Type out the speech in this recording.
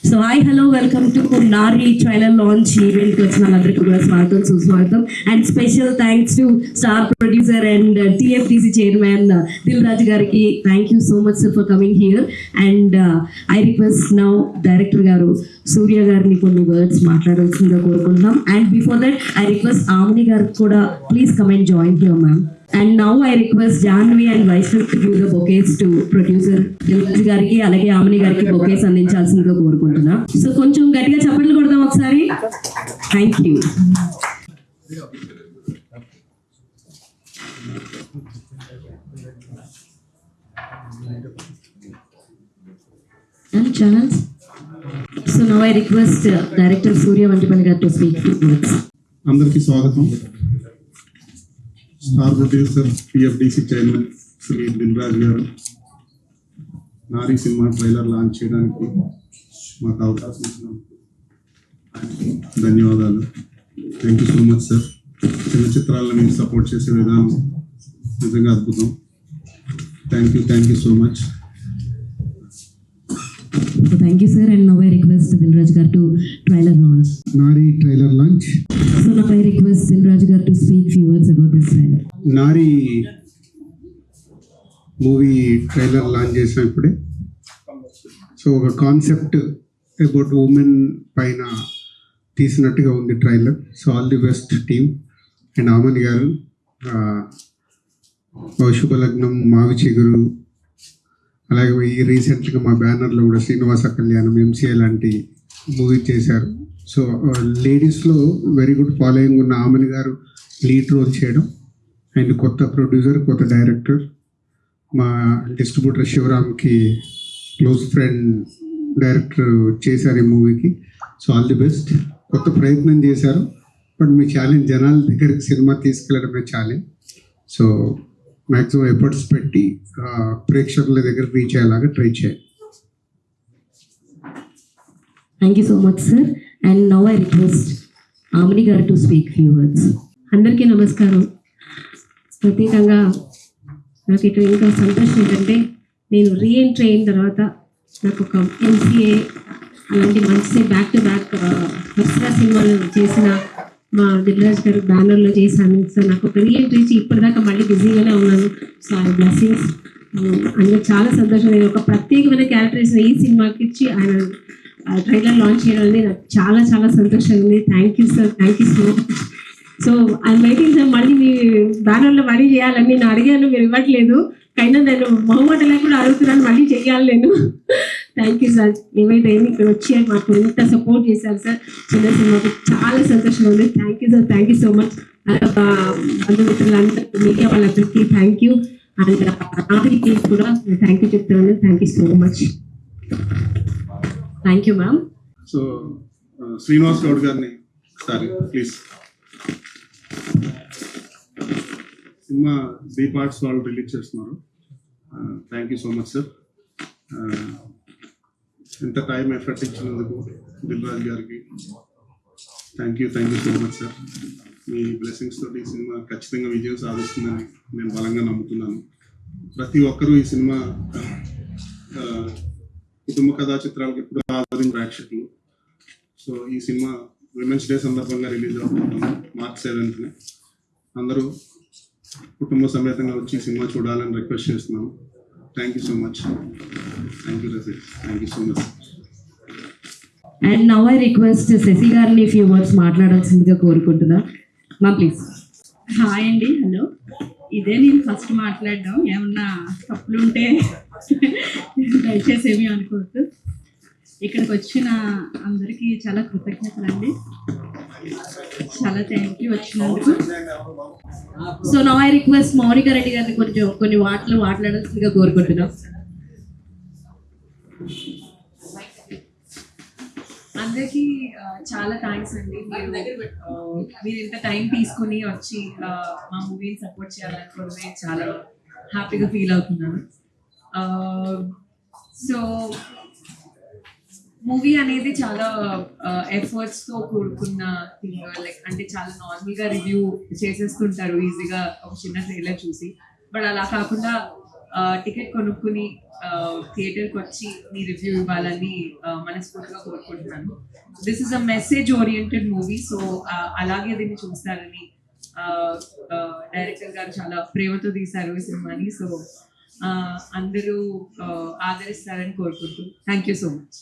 So hi, hello, welcome to Nari trailer launch event. Vachinallandariki kuda swagatham suswagatham and special thanks to star producer and TFDC chairman Dilraj gariki. Thank you so much sir for coming here and I request now director garu Surya garni konni words maatladalsinదిగా కోరుకుంటున్నాం. And before that I request Amini garu kuda please come and join here ma'am. And now I request Janvi and Vaishnav to give the bouquets to producer Dilraj gariki alage Amini gariki bouquets andinchaల్సిందిగా కోరుకుంటున్నా. So కొంచెం గట్టిగా చప్పట్లు కొడదాం ఒకసారి. Thank you. And channels. So now I request director Surya Vantipalli garu to speak few words. అందరికీ స్వాగతం. Star producer PFDC chairman Shri Dilraj గారు Nari cinema trailer launch చేయడానికి మాకు అవకాశం ఇచ్చినందుకు ధన్యవాదాలు. Thank you so much sir. చిన్న చిత్రాలను మీరు సపోర్ట్ చేసే విధానం నిజంగా అద్భుతం. Thank you so much. Thank you sir, and now I request Dilraj garu to trailer launch. Nari trailer launch. So now I request Dilraj garu to speak few words about this trailer. Nari movie trailer launch చేసాం ఇప్పుడే. So ఒక concept about women పైన తీసినట్టుగా ఉంది trailer. So all the best team and Amani garu, Shubhalagnam, మావి చిగురు, అలాగే ఈ రీసెంట్గా మా బ్యానర్లో కూడా శ్రీనివాస కళ్యాణం, ఎంసీఏ లాంటి మూవీ చేశారు. సో లేడీస్లో వెరీ గుడ్ ఫాలోయింగ్ ఉన్న ఆమని గారు లీడ్ రోల్ చేయడం అండ్ కొత్త ప్రొడ్యూసర్, కొత్త డైరెక్టర్, మా డిస్ట్రిబ్యూటర్ శివరామ్కి క్లోజ్ ఫ్రెండ్ డైరెక్టర్ చేశారు ఈ మూవీకి. So all the best. కొత్త ప్రయత్నం చేశారు, బట్ మీ ఛాలెంజ్ జనాల దగ్గరికి సినిమా తీసుకెళ్ళడమే ఛాలెంజ్. సో మ్యాక్సిమం ఎఫర్ట్స్ పెట్టి ప్రేక్షకుల దగ్గర రీచ్ అయ్యేలాగా ట్రై చేయండి. Thank you so much sir, and now I request Amini garu to speak few words. అందరికీ నమస్కారం. ప్రత్యేకంగా నాకు ఇక్కడ ఇంకా సంతోషం ఏంటంటే నేను రీఎంట్రీ అయిన తర్వాత నాకు ఒక ఎంసీఏ అలాంటి మంచి బ్యాక్ టు బ్యాక్ వరుసగా సినిమాలు చేసిన మా దిల్రాజ్ గారు బ్యానర్లో చేశాను. సో నాకు ఒక రీఎంట్రీ ఇచ్చి ఇప్పటిదాకా మళ్ళీ బిజీగానే ఉన్నాను. సో ఆ బ్లెస్సింగ్స్ అందులో చాలా సంతోషం. నేను ఒక ప్రత్యేకమైన క్యారెక్టరైజేషన్ ఈ సినిమాకి ఇచ్చి ఆయన ట్రైలర్ లాంచ్ చేయడం అనేది నాకు చాలా చాలా సంతోషంగా ఉంది. Thank you sir, thank you so much. So I'm waiting sir, మళ్ళీ మీ బ్యానర్లో మళ్ళీ చేయాలని నేను అడిగాను, మీరు ఇవ్వట్లేదు. కైనా నేను మొహమాట లేకుండా అడుగుతున్నాను, మళ్ళీ చేయాలి నేను. Thank you sir. ఏమైతే ఇక్కడ వచ్చి మాకు ఇంత సపోర్ట్ చేశారు సార్ చిన్న సినిమాకి, చాలా సంతోషంగా ఉంది. Thank you sir, thank you so much. బంధుమిత్రులందరికీ, మీడియా వాళ్ళందరికీ థ్యాంక్ యూ. అండ్ ఆఖరికి కూడా థ్యాంక్ యూ చెప్తున్నాను. Thank you so much. Thank you ma'am. So Srinivas Goud గారిని ఒకసారి ప్లీజ్. సినిమా 3 parts వాళ్ళు రిలీజ్ చేస్తున్నారు. Thank you so much sir. ఎంత టైం ఎఫర్ట్ ఇచ్చినందుకు దిల్రాజ్ గారికి thank you so much sir. మీ బ్లెస్సింగ్స్ తోటి ఈ సినిమా ఖచ్చితంగా విజయం సాధిస్తుందని నేను బలంగా నమ్ముతున్నాను. ప్రతి ఒక్కరూ ఈ సినిమా కుటుంబ కథా చిత్రాలకు ఎప్పుడు ఆదరించిన ప్రేక్షకులు. సో ఈ సినిమా విమెన్స్ డే సందర్భంగా రిలీజ్ అవుతున్నాము March 7th. అందరూ కుటుంబ సమేతంగా వచ్చి ఈ సినిమా చూడాలని రిక్వెస్ట్ చేస్తున్నాను. Thank you so much. Thank you Rajeesh. Thank you so much. And now I request Shashi గారిని few words మాట్లాడాల్సిందిగా కోరుకుంటున్నా. మా ప్లీజ్. హాయ్ అండి, హలో. ఇదే నేను ఫస్ట్ మాట్లాడడం, ఏమన్నా తప్పులు ఉంటే దయచేసి ఏమీ అనుకోవద్దు. ఇక్కడికి వచ్చిన అందరికీ చాలా కృతజ్ఞతలు అండి, చాలా థ్యాంక్ యూ వచ్చినందుకు. So now I request Mounika Reddy గారిని కొన్ని మాటలు మాట్లాడాల్సిందిగా కోరుకుంటున్నాం. అందరికీ చాలా థ్యాంక్స్ అండి. మీరు ఇంత టైం తీసుకుని వచ్చి మా మూవీని సపోర్ట్ చేయాలనుకోవడమే చాలా హ్యాపీగా ఫీల్ అవుతున్నాను. సో మూవీ అనేది చాలా ఎఫర్ట్స్తో కూడుకున్న థింగ్. లైక్ అంటే చాలా నార్మల్గా రివ్యూ చేసేస్తుంటారు ఈజీగా ఒక చిన్న ట్రైలర్ చూసి, బట్ అలా కాకుండా టికెట్ కొనుక్కుని థియేటర్కి వచ్చి మీ రివ్యూ ఇవ్వాలని మనస్ఫూర్తిగా కోరుకుంటున్నాను. This is a message oriented movie, so అలాగే దీన్ని చూస్తారని డైరెక్టర్ గారు చాలా ప్రేమతో తీశారు ఈ సినిమాని. సో అందరూ ఆదరిస్తారని కోరుకుంటూ థ్యాంక్ యూ సో మచ్.